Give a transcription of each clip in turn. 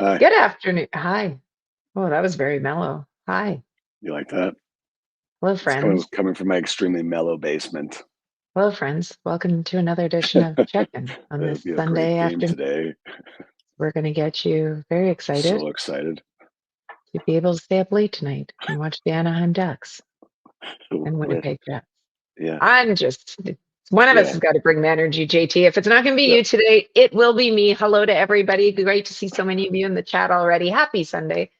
Hi. Good afternoon. Hi. Oh, that was very mellow. Hi. You like that? Hello, It's coming friends. coming from my extremely mellow basement. Hello, friends. Welcome to another edition of Check-In on It'll this be a great Sunday game afternoon. today. We're going to get you very excited So excited. to be able to stay up late tonight and watch the Anaheim Ducks and With Winnipeg Jets. yeah, One of us yeah, has got to bring the energy, JT. If it's not going to be yeah. you today, it will be me. Hello to everybody. Great to see so many of you in the chat already. Happy Sunday.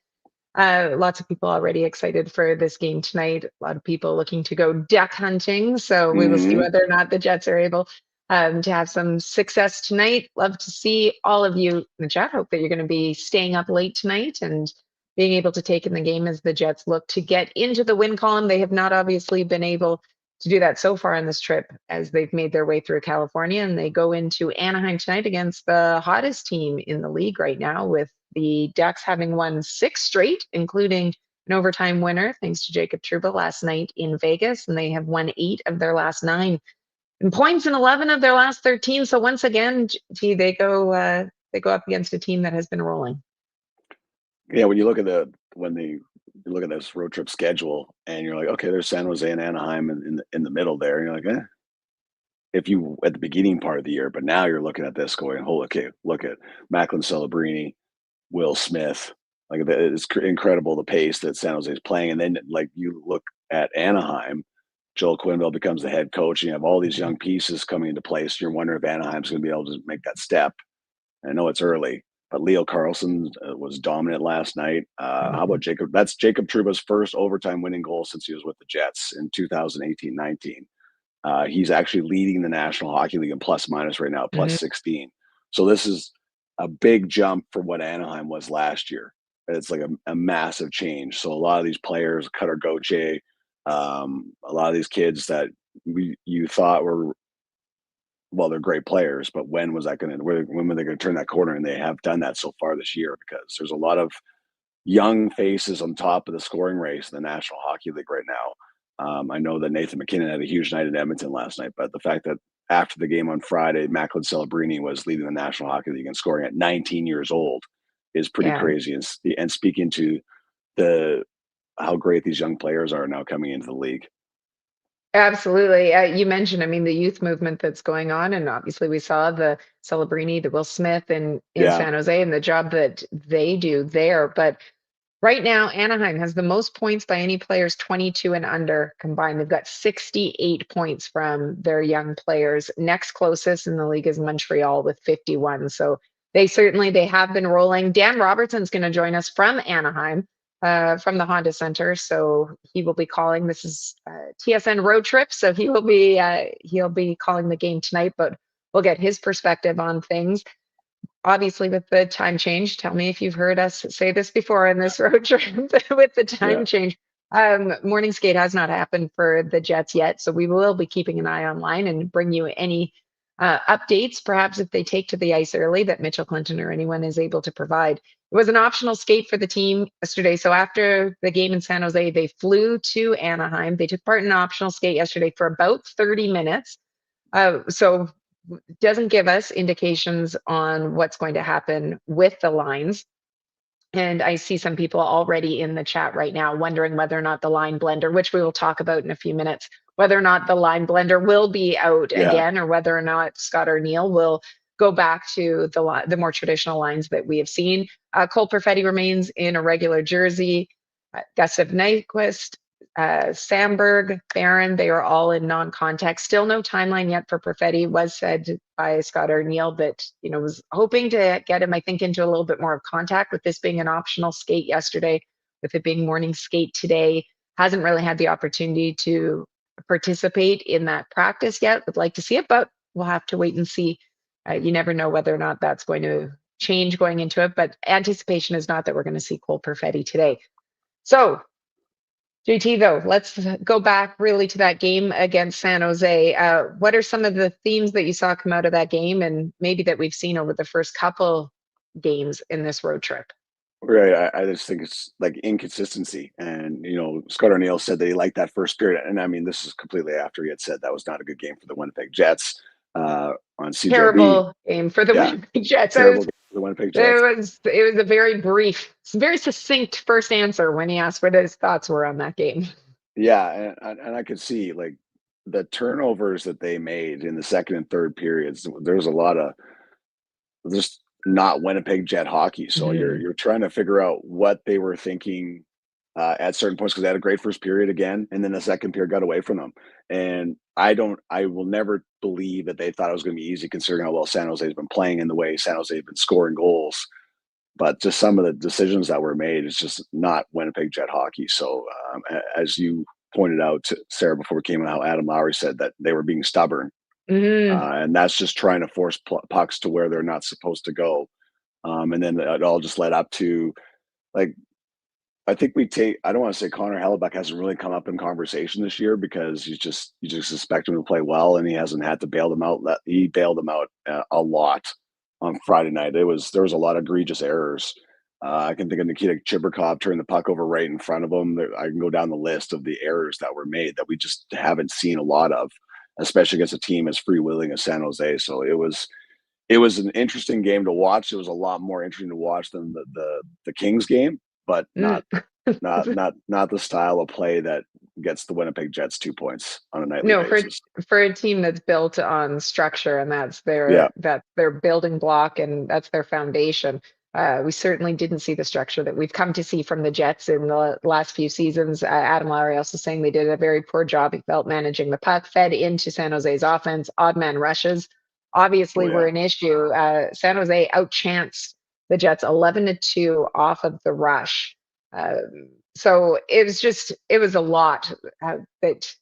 Lots of people already excited for this game tonight. A lot of people looking to go duck hunting. So we will see hmm whether or not the Jets are able to have some success tonight. Love to see all of you in the chat. Hope that you're going to be staying up late tonight and being able to take in the game as the Jets look to get into the win column. They have not obviously been able to do that so far in this trip as they've made their way through California, and they go into Anaheim tonight against the hottest team in the league right now, with the Ducks having won 6 straight, including an overtime winner thanks to Jacob Trouba last night in Vegas, and they have won 8 of their last 9 and points in 11 of their last 13. So once again, they go up against a team that has been rolling. Yeah, when you look at you look at this road trip schedule and you're like, okay, there's San Jose and Anaheim in the middle there. And you're like, if you at the beginning part of the year, but now you're looking at this going, oh, okay, look at Macklin Celebrini, Will Smith. Like it's incredible the pace that San Jose is playing. And then like you look at Anaheim, Joel Quenneville becomes the head coach, and you have all these young pieces coming into place. You're wondering if Anaheim's going to be able to make that step. And I know it's early, but Leo Carlson was dominant last night. How about Jacob? That's Jacob Trouba's first overtime winning goal since he was with the Jets in 2018-19. He's actually leading the National Hockey League in plus minus right now, plus Mhm. 16. So this is a big jump from what Anaheim was last year. It's like a massive change. So a lot of these players, Cutter Gauthier, a lot of these kids that you thought were, well, they're great players, but when was that going to? When were they going to turn that corner? And they have done that so far this year because there's a lot of young faces on top of the scoring race in the National Hockey League right now. I know that Nathan McKinnon had a huge night in Edmonton last night, but the fact that after the game on Friday, Macklin Celebrini was leading the National Hockey League and scoring at 19 years old is pretty Yeah. crazy. And speaking to the how great these young players are now coming into the league. Absolutely. You mentioned, I mean, the youth movement that's going on, and obviously we saw the Celebrini, the Will Smith in Yeah, San Jose, and the job that they do there. But right now, Anaheim has the most points by any players 22 and under combined. They've got 68 points from their young players. Next closest in the league is Montreal with 51. So they have been rolling. Dan Robertson's going to join us from Anaheim, from the Honda Center. So he will be calling. This is TSN road trip, so he'll be calling the game tonight. But we'll get his perspective on things. Obviously, with the time change, tell me if you've heard us say this before in this road trip. With the yeah. time change, morning skate has not happened for the Jets yet, so we will be keeping an eye online and bring you any updates, perhaps if they take to the ice early, that Mitchell Clinton or anyone is able to provide. It was an optional skate for the team yesterday. So after the game in San Jose, they flew to Anaheim. They took part in an optional skate yesterday for about 30 minutes. So doesn't give us indications on what's going to happen with the lines. And I see some people already in the chat right now wondering whether or not the line blender, which we will talk about in a few minutes, whether or not the line blender will be out Yeah. again, or whether or not Scott or Neil will go back to the more traditional lines that we have seen. Cole Perfetti remains in a regular jersey. Gustav Nyquist, Samberg, Barron, they are all in non-contact. Still no timeline yet for Perfetti. Was said by Scott O'Neill that, was hoping to get him, I think, into a little bit more of contact, with this being an optional skate yesterday, with it being morning skate today. Hasn't really had the opportunity to participate in that practice yet. Would like to see it, but we'll have to wait and see. You never know whether or not that's going to change going into it, but anticipation is not that we're going to see Cole Perfetti today. So JT, though, let's go back really to that game against San Jose. What are some of the themes that you saw come out of that game, and maybe that we've seen over the first couple games in this road trip? Right. I just think it's like inconsistency. And, Scott O'Neill said that he liked that first period. And I mean, this is completely after he had said that was not a good game for the Winnipeg Jets on CJB. Terrible game for the Yeah. Winnipeg Jets. Terrible game for the Winnipeg Jets? It was a very brief, very succinct first answer when he asked what his thoughts were on that game. Yeah, and I could see like the turnovers that they made in the second and third periods. There was a lot of just not Winnipeg Jet hockey. So Mhm. you're trying to figure out what they were thinking at certain points because they had a great first period again, and then the second period got away from them. And I will never believe that they thought it was going to be easy considering how well San Jose's been playing and the way San Jose's been scoring goals. But just some of the decisions that were made, it's just not Winnipeg Jet hockey. So as you pointed out to Sarah before we came out, how Adam Lowry said that they were being stubborn, Mhm. and that's just trying to force pucks to where they're not supposed to go. And then it all just led up to like I think we take. I don't want to say Connor Hellebuck hasn't really come up in conversation this year because you just expect him to play well, and he hasn't had to bail them out. He bailed them out a lot on Friday night. There was a lot of egregious errors. I can think of Nikita Chibrikov turning the puck over right in front of him. I can go down the list of the errors that were made that we just haven't seen a lot of, especially against a team as freewheeling as San Jose. So it was an interesting game to watch. It was a lot more interesting to watch than the Kings game, but Mm. not the style of play that gets the Winnipeg Jets 2 points on a nightly No, basis. for a team that's built on structure and Yeah, that's their building block and that's their foundation. We certainly didn't see the structure that we've come to see from the Jets in the last few seasons. Adam Lowry also saying they did a very poor job, he felt, managing the puck, fed into San Jose's offense. Odd man rushes oh obviously were yeah, an issue. San Jose outchanced the Jets 11-2 off of the rush. So it was a lot that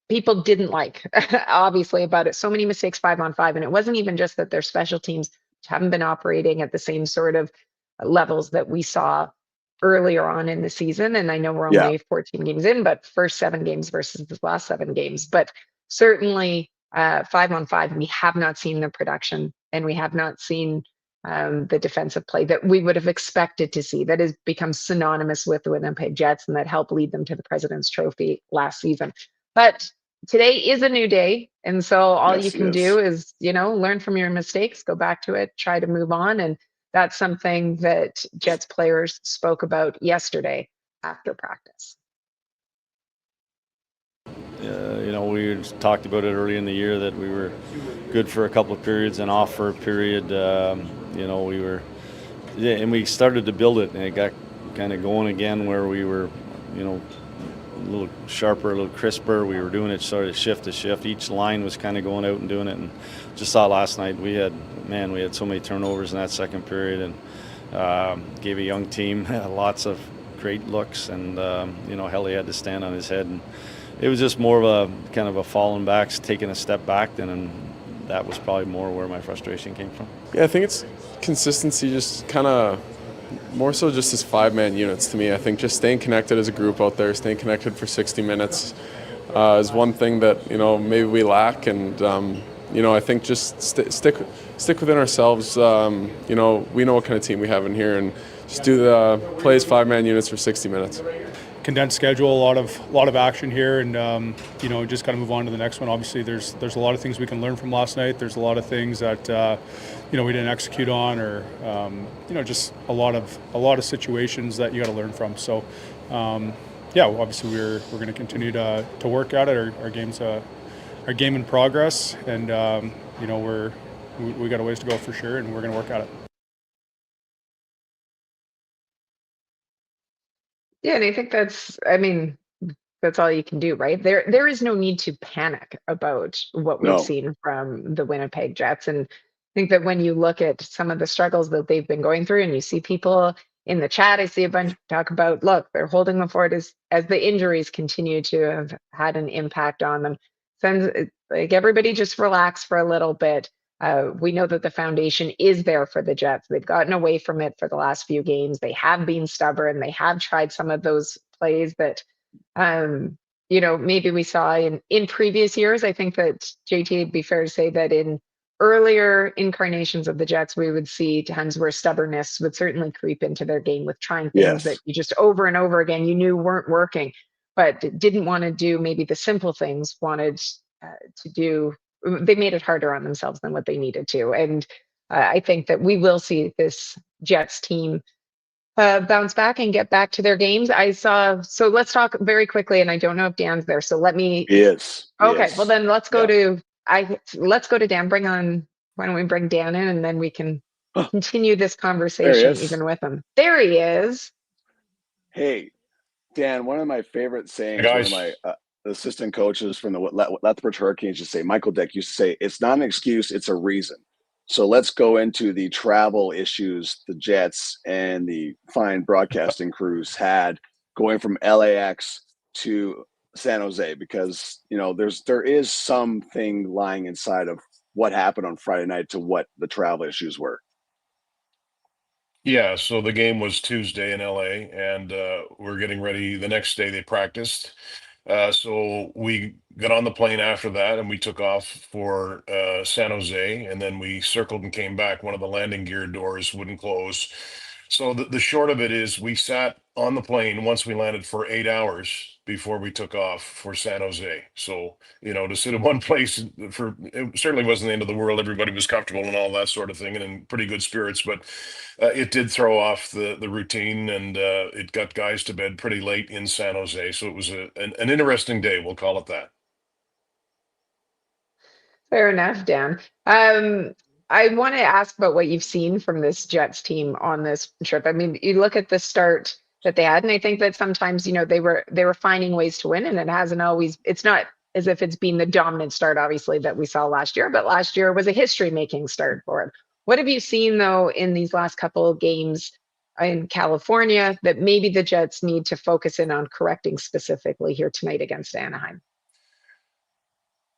people didn't like, obviously, about it. So many mistakes 5-on-5. And it wasn't even just that their special teams haven't been operating at the same sort of levels that we saw earlier on in the season. And I know we're yeah. only 14 games in, but first 7 games versus the last 7 games. But certainly 5-on-5, we have not seen the production and we have not seen the defensive play that we would have expected to see that has become synonymous with the Winnipeg Jets and that helped lead them to the President's Trophy last season. But today is a new day. And so all you Yes, it can is. do is, learn from your mistakes, go back to it, try to move on. And that's something that Jets players spoke about yesterday after practice. We talked about it early in the year that we were good for a couple of periods and off for a period. We were, yeah, and we started to build it, and it got kind of going again where we were, a little sharper, a little crisper. We were doing it sort of shift to shift. Each line was kind of going out and doing it. And just saw last night we had so many turnovers in that second period, and gave a young team lots of great looks. And Helly had to stand on his head, and it was just more of a kind of a falling back, taking a step back. And that was probably more where my frustration came from. Yeah, I think it's consistency, just kind of more so just as five-man units to me. I think just staying connected as a group out there, staying connected for 60 minutes is one thing that, maybe we lack. And, I think just stick within ourselves. We know what kind of team we have in here, and just do the plays five-man units for 60 minutes. Condensed schedule, a lot of action here, and just kind of move on to the next one. Obviously, there's a lot of things we can learn from last night. There's a lot of things that we didn't execute on, or just a lot of situations that you got to learn from. So obviously we're going to continue to work at it. Our game's our game in progress, and we got a ways to go for sure, and we're going to work at it. Yeah, and I think that's all you can do, right? There is no need to panic about what we've No, seen from the Winnipeg Jets. And I think that when you look at some of the struggles that they've been going through, and you see people in the chat, I see a bunch talk about, look, they're holding the fort as the injuries continue to have had an impact on them. Sends like everybody just relax for a little bit. We know that the foundation is there for the Jets. They've gotten away from it for the last few games. They have been stubborn. They have tried some of those plays that, maybe we saw in previous years. I think that JT, it'd be fair to say that in earlier incarnations of the Jets, we would see times where stubbornness would certainly creep into their game with trying things that yes, you just over and over again you knew weren't working, but didn't want to do maybe the simple things, wanted to do. They made it harder on themselves than what they needed to. And I think that we will see this Jets team bounce back and get back to their games. So let's talk very quickly, and I don't know if Dan's there. So let me, Yes. okay, well then let's go Yeah. to Dan. Why don't we bring Dan in, and then we can Oh, continue this there he conversation is. even with him. There he is. Hey, Dan, one of my favorite Hey sayings, one of my guys. assistant coaches from the Lethbridge Hurricanes used to say, Michael Dick used to say, it's not an excuse, it's a reason. So let's go into the travel issues the Jets and the fine broadcasting crews had going from LAX to San Jose, because there is something lying inside of what happened on Friday night to what the travel issues were. Yeah, so the game was Tuesday in LA, and we're getting ready. The next day they practiced. So we got on the plane after that, and we took off for San Jose, and then we circled and came back. One of the landing gear doors wouldn't close. So the short of it is, we sat on the plane once we landed for 8 hours before we took off for San Jose. So, to sit in one place it certainly wasn't the end of the world. Everybody was comfortable and all that sort of thing, and in pretty good spirits. But it did throw off the routine, and it got guys to bed pretty late in San Jose. So it was an interesting day. We'll call it that. Fair enough, Dan. I want to ask about what you've seen from this Jets team on this trip. I mean, you look at the start that they had, and I think that sometimes, they were finding ways to win, and it's not as if it's been the dominant start, obviously, that we saw last year, but last year was a history-making start for it. What have you seen, though, in these last couple of games in California that maybe the Jets need to focus in on correcting specifically here tonight against Anaheim?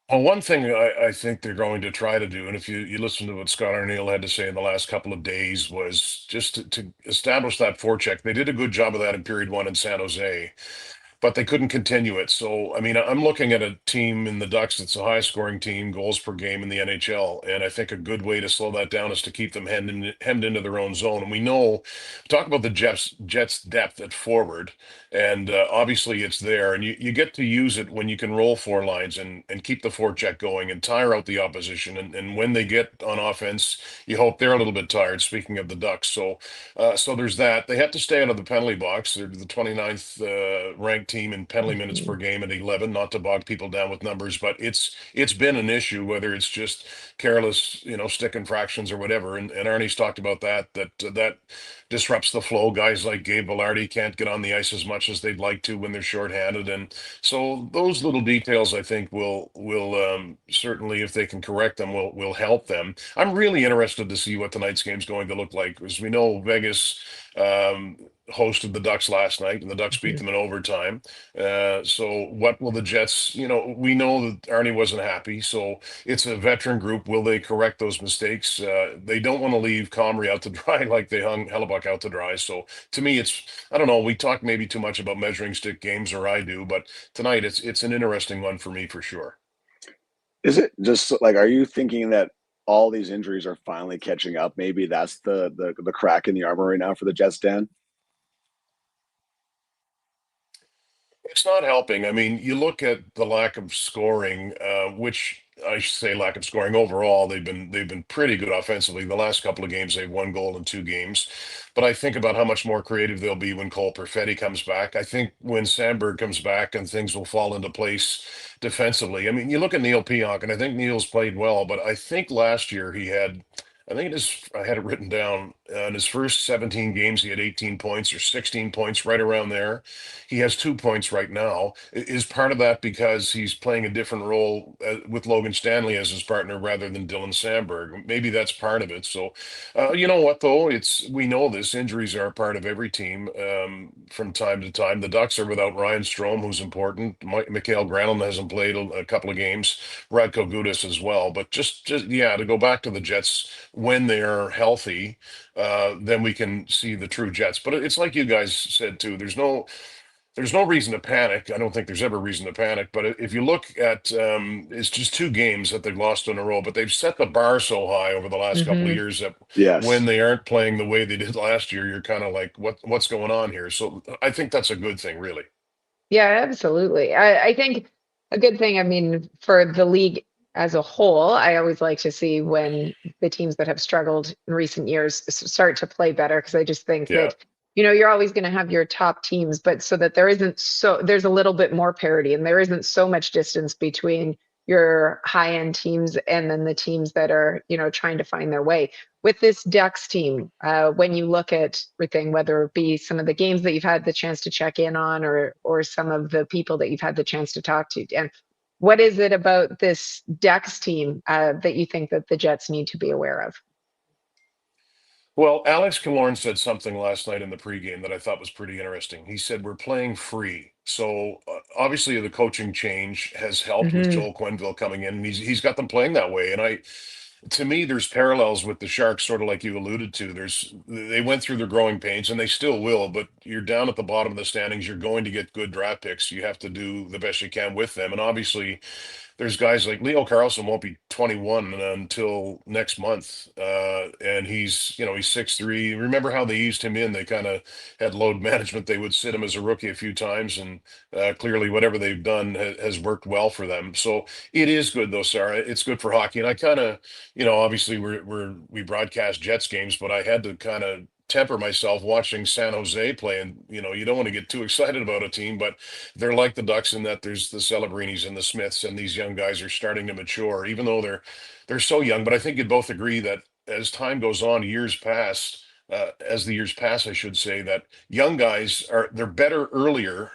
Well, one thing I think they're going to try to do, and if you listen to what Scott Arniel had to say in the last couple of days, was just to establish that forecheck. They did a good job of that in period one in San Jose, but they couldn't continue it. So, I mean, I'm looking at a team in the Ducks that's the highest scoring team, goals per game in the NHL. And I think a good way to slow that down is to keep them hemmed into their own zone. And we know, talk about the Jets' depth at forward, and obviously it's there. And you get to use it when you can roll four lines and keep the forecheck going and tire out the opposition. And when they get on offense, you hope they're a little bit tired, speaking of the Ducks. So there's that. They have to stay out of the penalty box. They're the 29th ranked team in penalty minutes per game at 11. Not to bog people down with numbers, but it's been an issue, whether it's just careless, stick infractions or whatever. And Arnie's talked about that disrupts the flow. Guys like Gabe Velarde can't get on the ice as much as they'd like to when they're shorthanded, and so those little details, I think, will certainly, if they can correct them, will help them. I'm really interested to see what tonight's game's going to look like, because we know Vegas um, hosted the Ducks last night, and the Ducks beat them in overtime. So what will the Jets? We know that Arnie wasn't happy, so it's a veteran group. Will they correct those mistakes? They don't want to leave Comrie out to dry like they hung Hellebuck out to dry. So to me, I don't know. We talk maybe too much about measuring stick games, or I do, but tonight it's an interesting one for me for sure. Is it just like, are you thinking that all these injuries are finally catching up? Maybe that's the crack in the armor right now for the Jets, Dan? It's not helping. I mean, you look at the lack of scoring, which I should say lack of scoring overall. They've been pretty good offensively. The last couple of games, they've one goal in two games. But I think about how much more creative they'll be when Cole Perfetti comes back. I think when Sandberg comes back, and things will fall into place defensively. I mean, you look at Neil Pionk, and I think Neil's played well, but I think last year he had. I had it written down. In his first 17 games, he had 18 points or 16 points, right around there. He has 2 points right now. Is part of that because he's playing a different role with Logan Stanley as his partner rather than Dylan Sandberg? Maybe that's part of it. So, you know what though? We know this, injuries are a part of every team from time to time. The Ducks are without Ryan Strome, who's important. Mikhail Granlund hasn't played a couple of games. Radko Gudas as well. But just yeah, to go back to the Jets, when they're healthy, then we can see the true Jets. But it's like you guys said too. There's no reason to panic. I don't think there's ever reason to panic. But if you look at, it's just two games that they've lost in a row, but they've set the bar so high over the last couple of Mhm. years that when Yes. they aren't playing the way they did last year, you're kind of like, what's going on here? So I think that's a good thing, really. Yeah, absolutely. I think a good thing, I mean, for the league as a whole, I always like to see when the teams that have struggled in recent years start to play better, because I just think Yeah. that, you're always going to have your top teams, but so that there's a little bit more parity and there isn't so much distance between your high end teams and then the teams that are, trying to find their way. With this Ducks team, when you look at everything, whether it be some of the games that you've had the chance to check in on, or some of the people that you've had the chance to talk to, and what is it about this Ducks team that you think that the Jets need to be aware of? Well, Alex Killorn said something last night in the pregame that I thought was pretty interesting. He said, "We're playing free." So obviously, the coaching change has helped with Mm-hmm. Joel Quenneville coming in, and he's got them playing that way. And to me, there's parallels with the Sharks, sort of like you alluded to. They went through their growing pains, and they still will. But you're down at the bottom of the standings. You're going to get good draft picks. You have to do the best you can with them, and obviously there's guys like Leo Carlson won't be 21 until next month, and he's 6'3". Remember how they eased him in? They kind of had load management. They would sit him as a rookie a few times, and clearly whatever they've done has worked well for them. So it is good though, Sarah. It's good for hockey, and I kind of, obviously we broadcast Jets games, but I had to kind of temper myself watching San Jose play, and you don't want to get too excited about a team, but they're like the Ducks in that there's the Celebrinis and the Smiths, and these young guys are starting to mature, even though they're so young. But I think you'd both agree that as time goes on, as the years pass, I should say, that young guys they're better earlier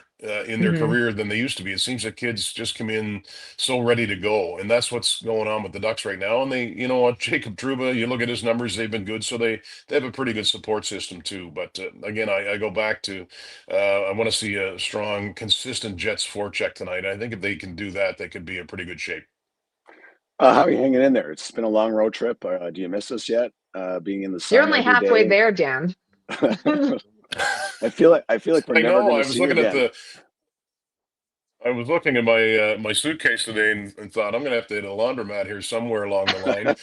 in their Mm-hmm. career than they used to be. It seems that kids just come in so ready to go, and that's what's going on with the Ducks right now. And you know what, Jacob Trouba, you look at his numbers; they've been good, so they have a pretty good support system too. But again, I go back to I want to see a strong, consistent Jets forecheck tonight. I think if they can do that, they could be in pretty good shape. How are you hanging in there? It's been a long road trip. Do you miss us yet? Being in the You're sun only every halfway day. there, Dan. I feel like we're I never know. going to see you again. I was looking at my suitcase today and thought I'm going to have to hit a laundromat here somewhere along the line.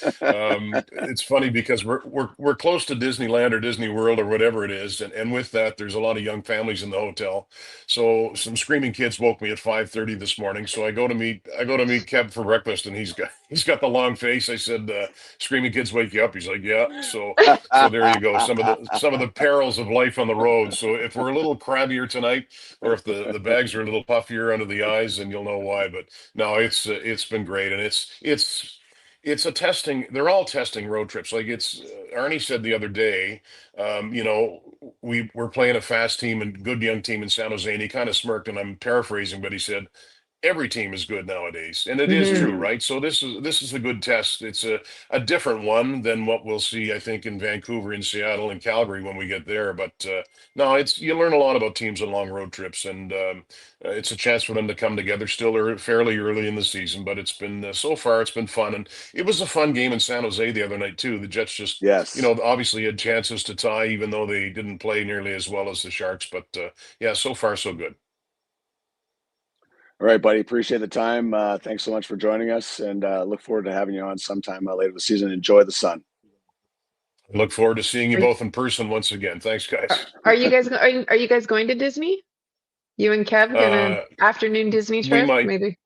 It's funny because we're close to Disneyland or Disney World or whatever it is, and with that, there's a lot of young families in the hotel. So some screaming kids woke me at 5:30 this morning. So I go to meet Kev for breakfast, and he's got the long face. I said, "Screaming kids wake you up?" He's like, "Yeah." So there you go. Some of the perils of life on the road. So if we're a little crabbier tonight, or if the bags are a little puffier under the eyes, and you'll know why. But no, it's been great, and it's a testing. They're all testing road trips. Like Arnie said the other day, we're playing a fast team and good young team in San Jose, and he kind of smirked, and I'm paraphrasing, but he said every team is good nowadays, and it is Mm-hmm. true, right? So this is a good test. It's a different one than what we'll see, I think, in Vancouver, in Seattle, and Calgary when we get there. But no, it's you learn a lot about teams on long road trips, and it's a chance for them to come together still fairly early in the season. But it's been so far it's been fun, and it was a fun game in San Jose the other night too. The Jets just Yes. obviously had chances to tie, even though they didn't play nearly as well as the Sharks. But yeah, so far so good. All right, buddy. Appreciate the time. Thanks so much for joining us, and look forward to having you on sometime later this season. Enjoy the sun. Look forward to seeing you Are, both in person once again. Thanks, guys. are you guys going to Disney? You and Kev get an Uh, afternoon Disney we trip, might maybe?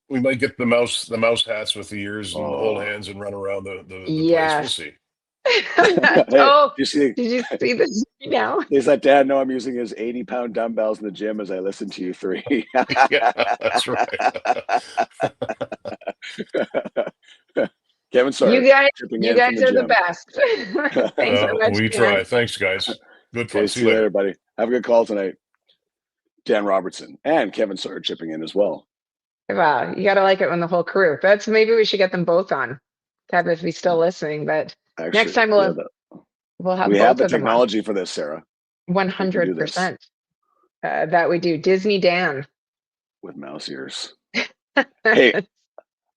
we might get the mouse hats with the ears and hold Oh, hands and run around the place. We'll Yes. see. hey, Oh, you see, did you see this now? please let Dad know I'm using his 80-pound dumbbells in the gym as I listen to you three. Yeah, that's right. Kevin You Sawyer guys, chipping you in from guys the are the gym. best. Thanks so much, We Dan. try. Thanks, guys. Good Okay, fun. See see you you later, later. buddy. Have a good call tonight. Dan Robertson and Kevin Sawyer chipping in as well. Wow, you gotta like it when the whole crew. That's maybe we should get them both on. Kev, if he's still listening, but next Actually, time we'll have we have both the of them on. technology for this, Sarah. We can do this 100%. That we do. Disney Dan. with mouse ears. Hey,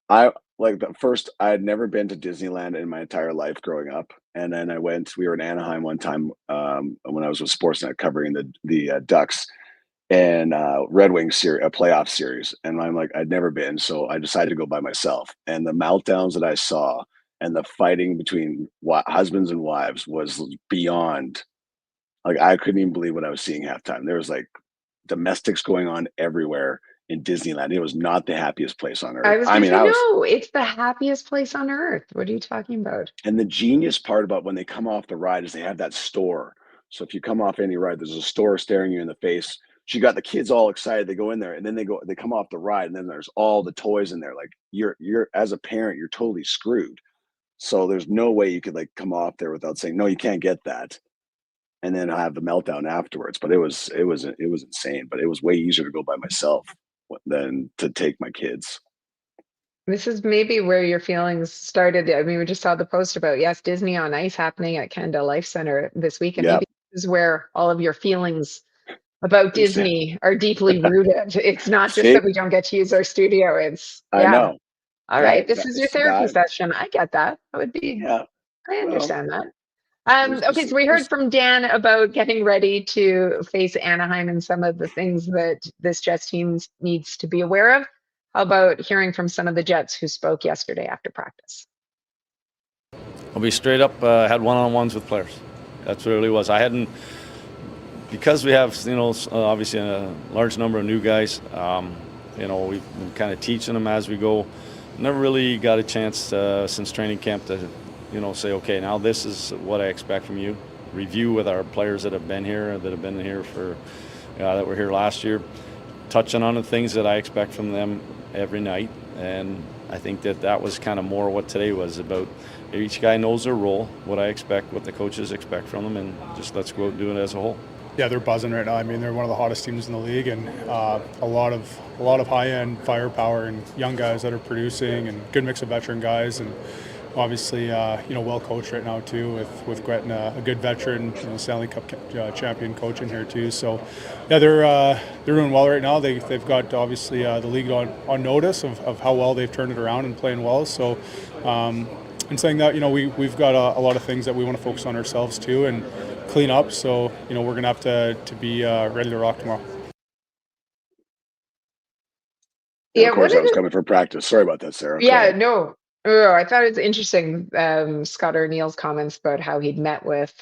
I like the first. I had never been to Disneyland in my entire life growing up, and then we were in Anaheim one time when I was with Sportsnet covering the Ducks and Red Wings series, a playoff series, and I'm like, I'd never been, so I decided to go by myself. And the meltdowns that I saw and the fighting between husbands and wives was beyond. Like I couldn't even believe what I was seeing halftime. There was like domestics going on everywhere in Disneyland. It was not the happiest place on I earth. was I gonna mean, say, I was, no, it's the happiest place on earth. What are you talking about? and the genius part about when they come off the ride is they have that store. So if you come off any ride, there's a store staring you in the face. She got the kids all excited. They go in there and then they come off the ride and then there's all the toys in there. Like you're as a parent, you're totally screwed. So there's no way you could like come off there without saying, no, you can't get that. And then I have the meltdown afterwards. But it was insane. But it was way easier to go by myself than to take my kids. This is maybe where your feelings started. I mean, we just saw the post about, yes, Disney on Ice happening at Canada Life Center this weekend. Yeah, Maybe this is where all of your feelings about understand. Disney are deeply rooted. It's not just See, that we don't get to use our studio. It's, I yeah, know all that right. This is your that's therapy that. session. I get that. That would be, Yeah, I well, understand that. there's Okay, just so we heard there's from Dan about getting ready to face Anaheim and some of the things that this Jets team needs to be aware of. How about hearing from some of the Jets who spoke yesterday after practice? I'll be straight up. Had one-on-ones with players. That's what it really was. I hadn't, because we have obviously a large number of new guys. We've been kind of teaching them as we go. Never really got a chance since training camp to say, okay, now this is what I expect from you. Review with our players that have been here for that were here last year, touching on the things that I expect from them every night. And I think that was kind of more what today was about. Each guy knows their role, what I expect, what the coaches expect from them, and just let's go out and do it as a whole. Yeah, they're buzzing right now. I mean, they're one of the hottest teams in the league, and a lot of high-end firepower and young guys that are producing, and good mix of veteran guys, and obviously well coached right now too, with getting a good veteran, Stanley Cup champion coach in here too. So yeah, they're doing well right now. They've got obviously the league on notice of how well they've turned it around and playing well. So. And saying that, we've got a lot of things that we want to focus on ourselves too and clean up. So, we're going to have to be ready to rock tomorrow. And Yeah, of course, I was coming for practice. Sorry about that, Sarah. Go yeah, ahead. no, I thought it was interesting, Scott O'Neill's comments about how he'd met with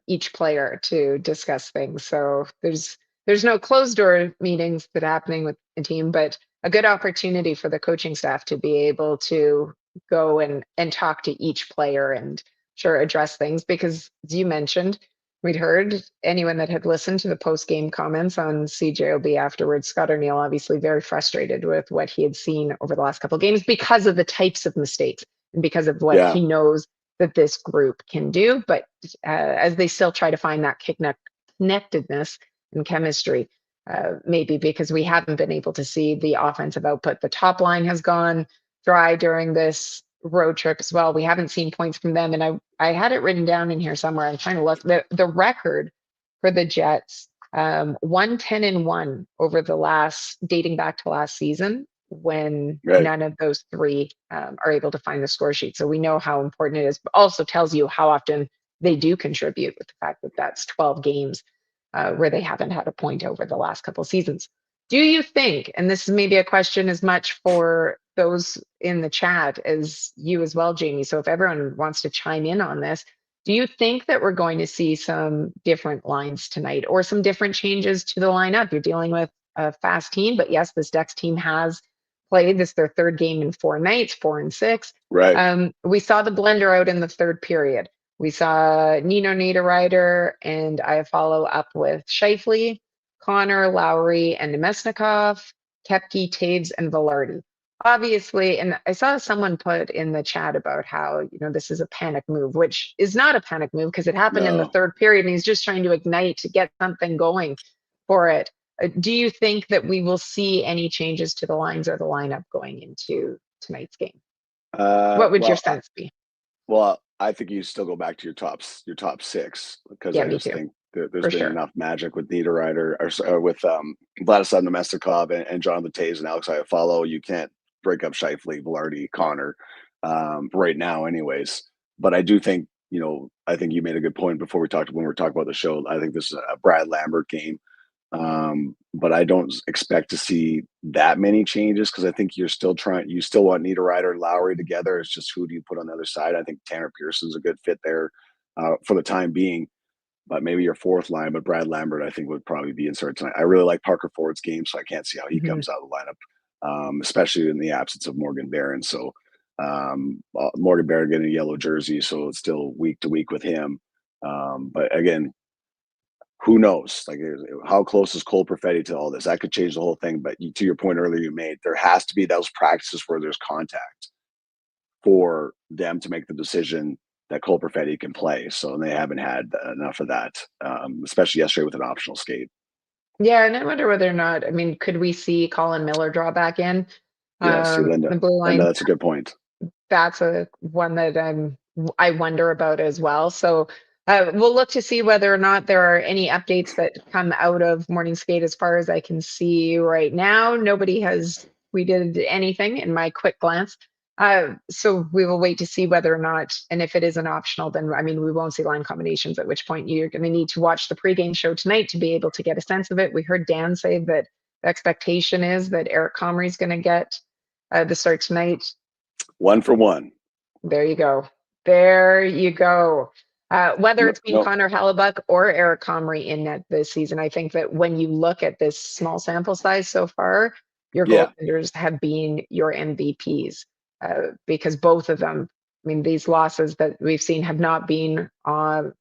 each player to discuss things. So there's no closed door meetings that are happening with the team, but a good opportunity for the coaching staff to be able to go and talk to each player and sure address things, because as you mentioned, we'd heard anyone that had listened to the post-game comments on CJOB afterwards, Scott O'Neill obviously very frustrated with what he had seen over the last couple of games because of the types of mistakes and because of what Yeah, he knows that this group can do. But as they still try to find that connectedness and chemistry, maybe because we haven't been able to see the offensive output. The top line has gone dry during this road trip as well. We haven't seen points from them. And I had it written down in here somewhere. I'm trying to look. The record for the Jets, 1-10-1 over the dating back to last season, when right. none of those three are able to find the score sheet. So we know how important it is, but also tells you how often they do contribute with the fact that that's 12 games where they haven't had a point over the last couple seasons. Do you think, and this is maybe a question as much for those in the chat as you as well, Jamie, so if everyone wants to chime in on this, do you think that we're going to see some different lines tonight or some different changes to the lineup? You're dealing with a fast team, but yes, this Ducks team has played. This is their third game in 4 nights, 4 and 6. Right. We saw the blender out in the third period. We saw Nino Niederreiter and I follow up with Scheifele, Connor, Lowry, and Nemesnikov, Kepke, Taves, and Velarde. Obviously, and I saw someone put in the chat about how, this is a panic move, which is not a panic move because it happened in the No. third period and he's just trying to ignite to get something going for it. Do you think that we will see any changes to the lines or the lineup going into tonight's game? What would your Well, sense be? I think you still go back to your top six because Yeah, I me just too, think there's for been sure. enough magic with Niederreiter or with Vladislav Nemestikov and Jonathan Taves and Alex Iafallo. You can't break up Scheifele, Velarde, Connor right now, anyways. But I do think I think you made a good point before when we were talking about the show. I think this is a Brad Lambert game. But I don't expect to see that many changes because I think you still want Niederreiter and Lowry together. It's just who do you put on the other side? I think Tanner Pearson's a good fit there for the time being. but maybe your fourth line. But Brad Lambert, I think, would probably be inserted tonight. I really like Parker Ford's game, so I can't see how he comes out of the lineup, especially in the absence of Morgan Barron. So Morgan Barron getting a yellow jersey, so it's still week to week with him. But again, who knows? Like, how close is Cole Perfetti to all this? That could change the whole thing. But to your point earlier, you made, there has to be those practices where there's contact for them to make the decision that Cole Perfetti can play. So they haven't had enough of that, especially yesterday with an optional skate. Yeah, and I wonder whether or not, I mean, could we see Colin Miller draw back in? Yeah, see, Linda. The blue line. Linda, that's a good point. That's a one that I wonder about as well. So we'll look to see whether or not there are any updates that come out of morning skate. As far as I can see right now, nobody has tweeted anything in my quick glance. So we will wait to see whether or not, and if it is an optional, then I mean, we won't see line combinations, at which point you're going to need to watch the pregame show tonight to be able to get a sense of it. We heard Dan say that the expectation is that Eric Comrie is going to get the start tonight. 1 for 1. There you go. There you go. Whether it's been Connor Hellebuck or Eric Comrie in net this season, I think that when you look at this small sample size so far, your goaltenders have been your MVPs because both of them, I mean, these losses that we've seen have not been at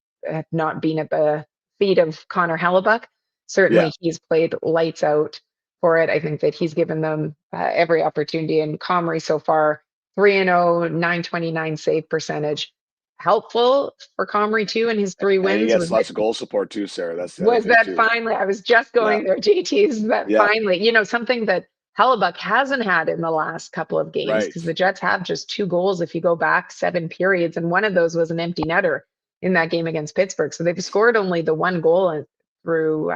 the feet of Connor Hellebuck. Certainly, he's played lights out for it. I think that he's given them every opportunity. And Comrie so far, 3-0, 929 save percentage. Helpful for Comrie too in his 3 wins. And he gets lots of goal support too, Sarah. That's the was that too. Finally? I was just going there, JT. Is that finally, something that Hellebuck hasn't had in the last couple of games, because the Jets have just 2 goals if you go back 7 periods, and one of those was an empty netter in that game against Pittsburgh. So they've scored only the 1 goal through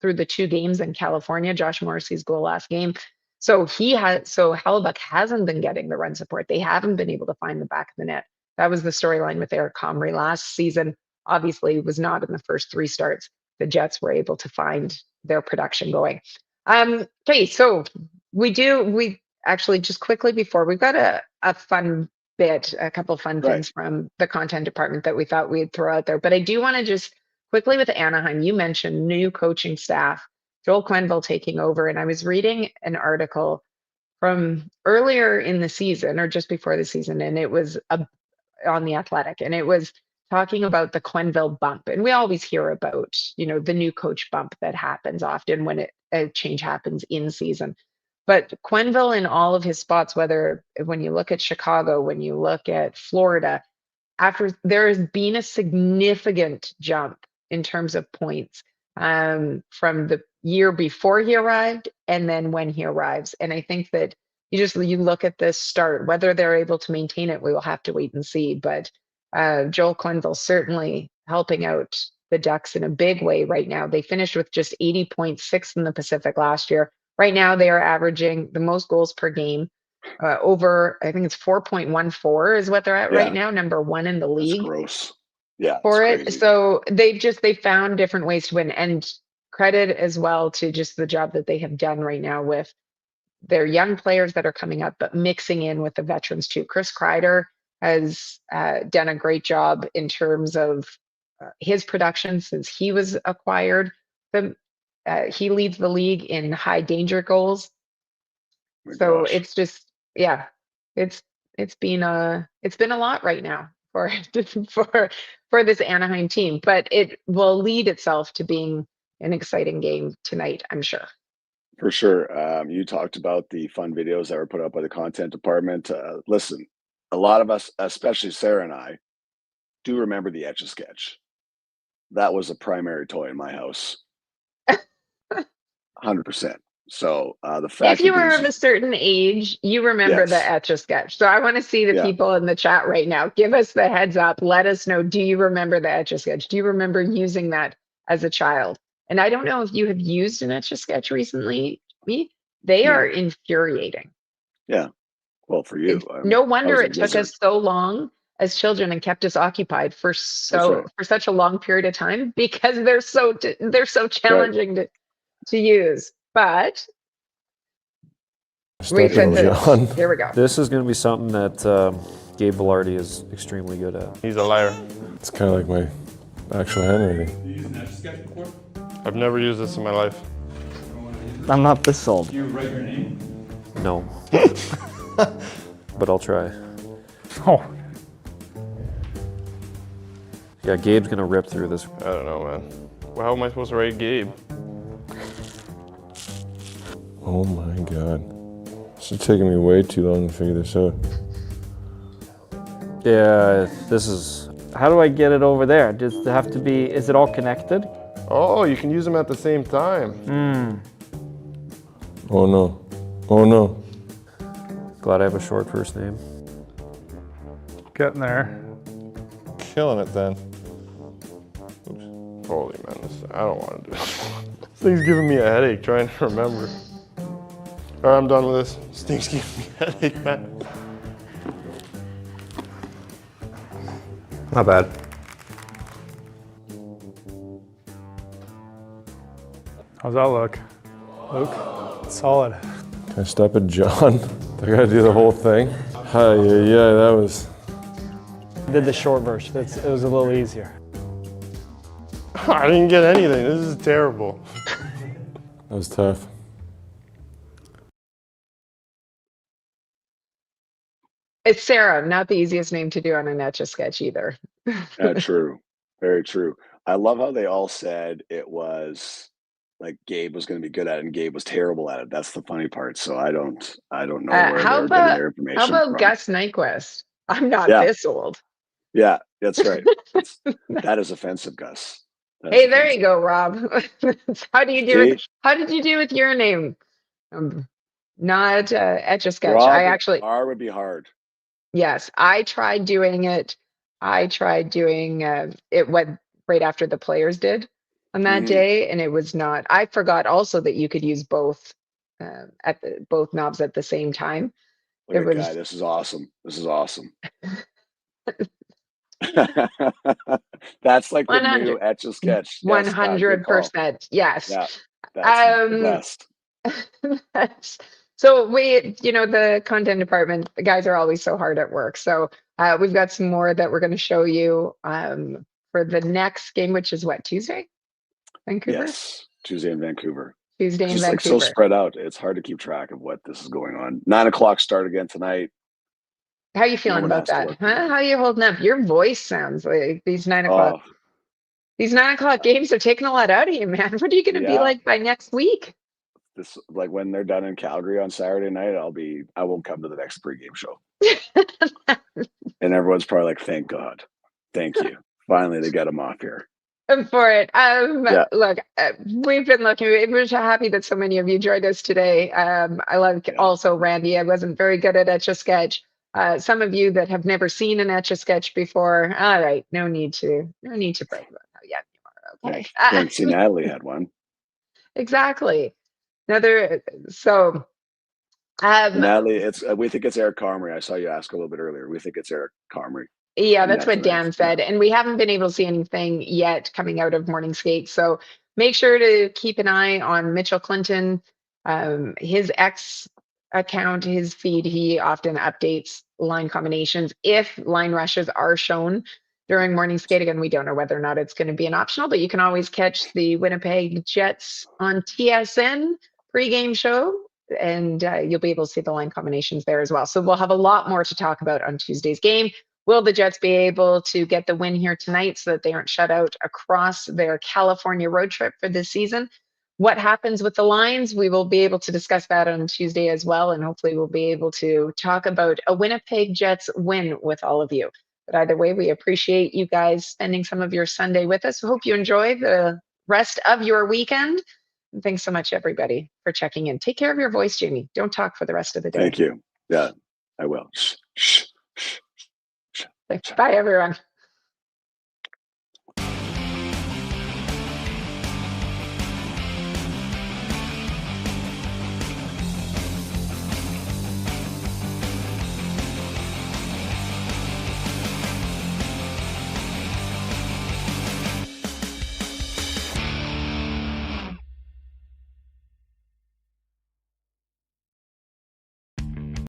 the 2 games in California. Josh Morrissey's goal last game. So Hellebuck hasn't been getting the run support. They haven't been able to find the back of the net. That was the storyline with Eric Comrie last season. Obviously, it was not in the first 3 starts. The Jets were able to find their production going. Okay, so we actually, just quickly before, we've got a fun bit, a couple fun things from the content department that we thought we'd throw out there. But I do want to just quickly with Anaheim, you mentioned new coaching staff, Joel Quenneville taking over. And I was reading an article from earlier in the season or just before the season, and it was on The Athletic, and it was talking about the Quenneville bump. And we always hear about, the new coach bump that happens often when a change happens in season. But Quenneville in all of his spots, when you look at Chicago, when you look at Florida, after there has been a significant jump in terms of points from the year before he arrived and then when he arrives. And I think that you look at this start, whether they're able to maintain it, we will have to wait and see. But Joel Quenneville certainly helping out the Ducks in a big way right now. They finished with just 80.6 in the Pacific last year. Right now, they are averaging the most goals per game over, I think it's 4.14 is what they're at right now, number 1 in the league. That's gross. Yeah. For it. So they found different ways to win, and credit as well to just the job that they have done right now with their young players that are coming up, but mixing in with the veterans too. Chris Kreider has done a great job in terms of his production since he was acquired. He leads the league in high danger goals. It's just, it's been a lot right now for this Anaheim team, but it will lead itself to being an exciting game tonight, I'm sure. For sure. You talked about the fun videos that were put up by the content department. Listen, a lot of us, especially Sarah and I, do remember the Etch a Sketch. That was a primary toy in my house. 100%. So the fact if you were of a certain age, you remember the Etch a Sketch. So I want to see the people in the chat right now. Give us the heads up. Let us know. Do you remember the Etch a Sketch? Do you remember using that as a child? And I don't know if you have used an Etch a Sketch recently. They are infuriating. Yeah. Well, for you. No wonder it took us so long as children and kept us occupied for such a long period of time, because they're so challenging to use. But we said this. Here we go. This is going to be something that Gabe Velarde is extremely good at. He's a liar. It's kind of like my Actual handwriting. You used an Etch sketch before? I've never used this in my life. I'm not this sold. Do you write your name? No. But I'll try. Oh. Yeah, Gabe's gonna rip through this. I don't know, man. Well, how am I supposed to write Gabe? Oh my god. This is taking me way too long to figure this out. Yeah, this is. How do I get it over there? Does it have to be? Is it all connected? Oh, you can use them at the same time. Hmm. Oh no. Oh no. Glad I have a short first name. Getting there. Killing it then. Oops. Holy man, I don't want to do this. This thing's giving me a headache trying to remember. All right, I'm done with this. This thing's giving me a headache, man. Not bad. How's that look? Luke? Solid. Can I stop at John? I gotta do the whole thing? Hi, yeah, that was... Did the short version. It was a little easier. I didn't get anything. This is terrible. That was tough. It's Sarah, not the easiest name to do on an Etch a sketch either. True. Very true. I love how they all said it was like Gabe was going to be good at it and Gabe was terrible at it. That's the funny part. So I don't know where How they're getting their about information from. Gus Nyquist? I'm not Yeah. this old. Yeah, that's right. That is offensive, Gus. That is Hey, there offensive. you go, Rob. How do you do See? it? How did you do with your name? Not Etch a sketch. Rob, I actually, R would be hard. yes, I tried doing it. I tried doing it right after the players did on that day, and it was not. I forgot also that you could use both both knobs at the same time. Look It at was Guy. This is awesome. This is awesome. That's like the new 100 Etch a sketch. Yes, Guy, good call. 100%. Yes. Yeah, that's the best. So the content department, the guys are always so hard at work. So we've got some more that we're going to show you for the next game, which is what, Tuesday? Vancouver? Yes, Tuesday in Vancouver. Tuesday in Just like Vancouver. so spread out. It's hard to keep track of what this is going on. 9 o'clock start again tonight. How are you feeling one about has to that? work. Huh? How are you holding up? Your voice sounds like these 9 o'clock. Oh, These 9 o'clock games are taking a lot out of you, man. What are you going to be Yeah. like by next week? this like when they're done in Calgary on Saturday night, I won't come to the next pregame show. And everyone's probably like, thank God. Thank you. Finally they got him off here. For it. Yeah. Look, we've been looking. We're so happy that so many of you joined us today. I like also Randy. I wasn't very good at Etch a Sketch. Some of you that have never seen an Etch a Sketch before. All right, no need to brag about how young you are. Okay. Didn't see Natalie had one. Exactly. So. Natalie, we think it's Eric Comrie. I saw you ask a little bit earlier. We think it's Eric Comrie. Yeah, that's what Dan said. And we haven't been able to see anything yet coming out of morning skate. So make sure to keep an eye on Mitchell Clinton, his X account, his feed. He often updates line combinations. If line rushes are shown during morning skate, again, we don't know whether or not it's going to be an optional, but you can always catch the Winnipeg Jets on TSN pregame show. And you'll be able to see the line combinations there as well. So we'll have a lot more to talk about on Tuesday's game. Will the Jets be able to get the win here tonight so that they aren't shut out across their California road trip for this season? What happens with the lines? We will be able to discuss that on Tuesday as well. And hopefully we'll be able to talk about a Winnipeg Jets win with all of you. But either way, we appreciate you guys spending some of your Sunday with us. We hope you enjoy the rest of your weekend. And thanks so much, everybody, for checking in. Take care of your voice, Jamie. Don't talk for the rest of the day. Thank you. Yeah, I will. Bye, everyone.